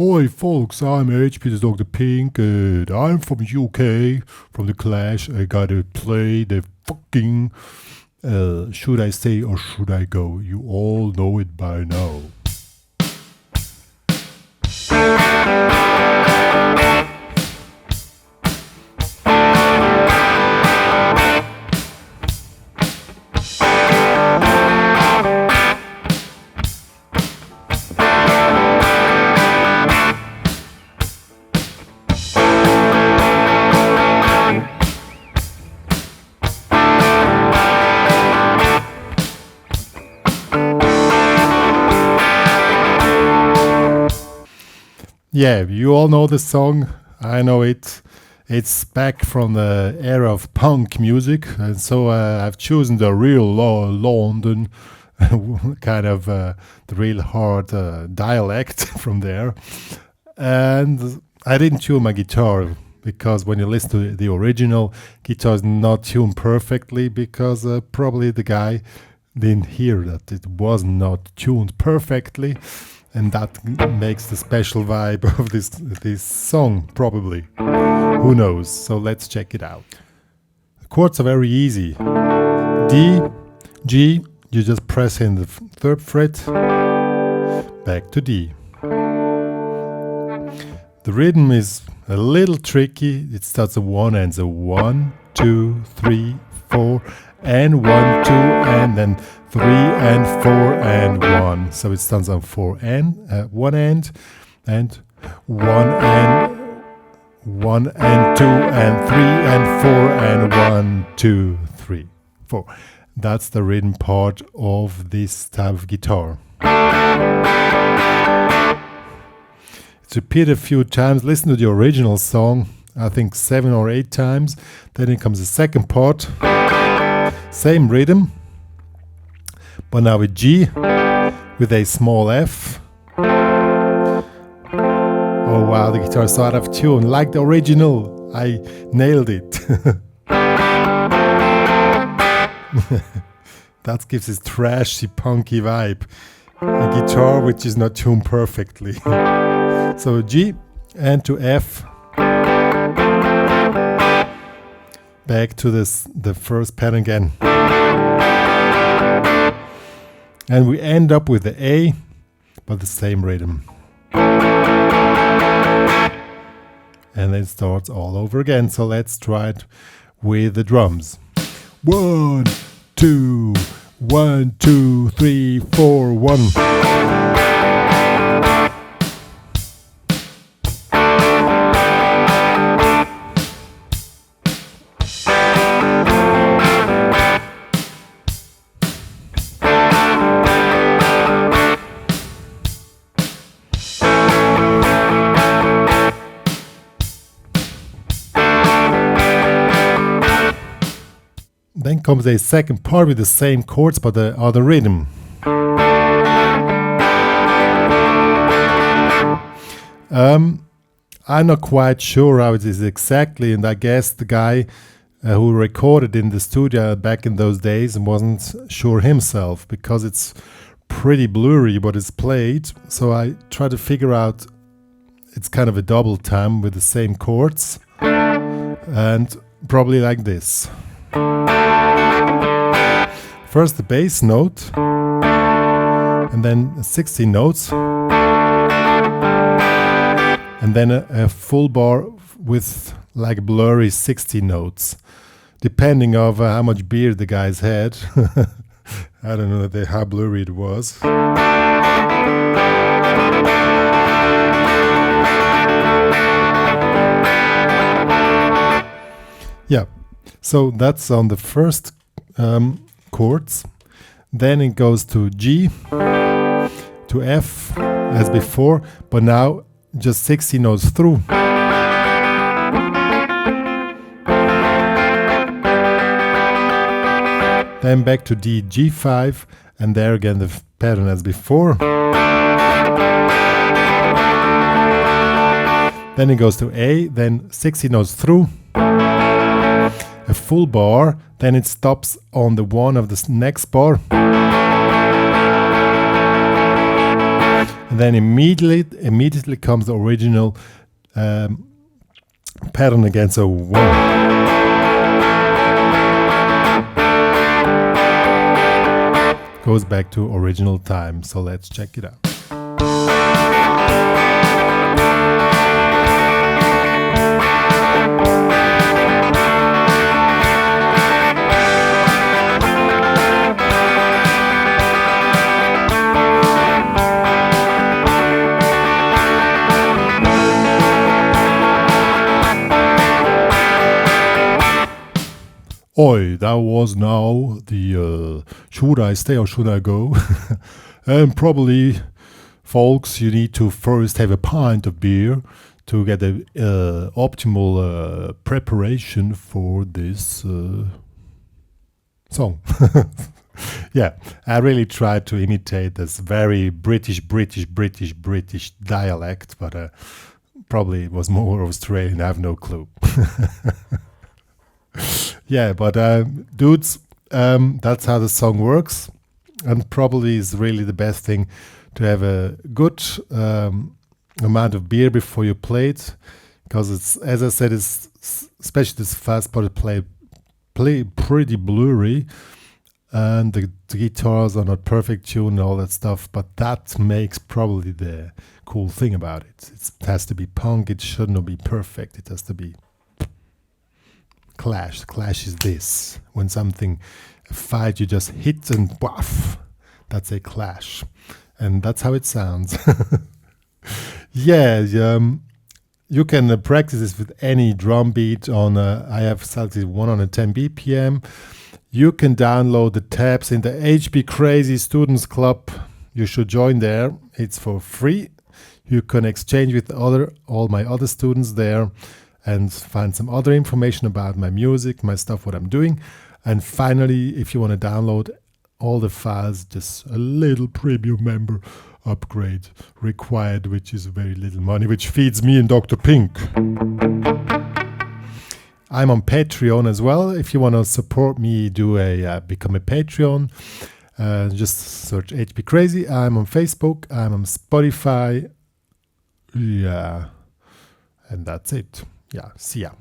Oi folks, I'm HP the drpink and I'm from UK, from the Clash. I gotta play the fucking should I stay or should I go? You all know it by now. Yeah, you all know the song. I know it. It's back from the era of punk music, and so I've chosen the real London kind of the real hard dialect from there. And I didn't tune my guitar because when you listen to the original, guitar is not tuned perfectly because probably the guy didn't hear that it was not tuned perfectly. And that makes the special vibe of this song, probably. Who knows? So let's check it out. The chords are very easy. D, G, you just press in the third fret, back to D. The rhythm is a little tricky. It starts at 1 and so 1, 2, 3, 4, and 1, 2, and then 3 and 4 and 1. So it starts on 4 and 1 and 1 and 1 and 2 and 3 and 4 and 1, 2, 3, 4. That's the rhythm part of this type of guitar. It's repeated a few times. Listen to the original song, I think 7 or 8 times. Then it comes the second part. Same rhythm, but now with G, with a small F. Oh wow, the guitar is so out of tune, like the original. I nailed it. That gives this trashy, punky vibe. A guitar which is not tuned perfectly. So G and to F. Back to the first pattern again. And we end up with the A, but the same rhythm. And then it starts all over again. So let's try it with the drums. 1, 2, 1, 2, 3, 4, 1. Then comes a second part with the same chords but the other rhythm. I'm not quite sure how it is exactly, and I guess the guy who recorded in the studio back in those days wasn't sure himself because it's pretty blurry what is played. So I tried to figure out it's kind of a double time with the same chords and probably like this. First the bass note, and then 16 notes, and then a full bar with like blurry 60 notes, depending of how much beer the guys had. I don't know how blurry it was. Yeah, so that's on the first chords. Then it goes to G, to F as before, but now just 60 notes through. Then back to D, G5, and there again the pattern as before. Then it goes to A, then 60 notes through. A full bar, then it stops on the one of the next bar. And then immediately comes the original pattern again. So 1. Goes back to original time. So let's check it out. Oi, that was now the should I stay or should I go? And probably, folks, you need to first have a pint of beer to get the optimal preparation for this song. Yeah, I really tried to imitate this very British dialect, but probably it was more Australian, I have no clue. Yeah, but dudes, that's how the song works, and probably is really the best thing to have a good amount of beer before you play it, because it's, as I said, it's especially this fast part play pretty blurry, and the guitars are not perfect tuned and all that stuff, but that makes probably the cool thing about it. It has to be punk, it shouldn't be perfect, it has to be clash. Clash is this. When something, a fight, you just hit and woof. That's a clash. And that's how it sounds. Yeah, you can practice this with any drum beat on, I have selected 110 BPM. You can download the tabs in the HPCrazy Students Club. You should join there. It's for free. You can exchange with all my other students there and find some other information about my music, my stuff, what I'm doing. And finally, if you want to download all the files, just a little premium member upgrade required, which is very little money, which feeds me and Dr. Pink. I'm on Patreon as well. If you want to support me, do a become a Patreon. Just search HPCrazy. I'm on Facebook. I'm on Spotify. Yeah. And that's it. Yeah, see ya.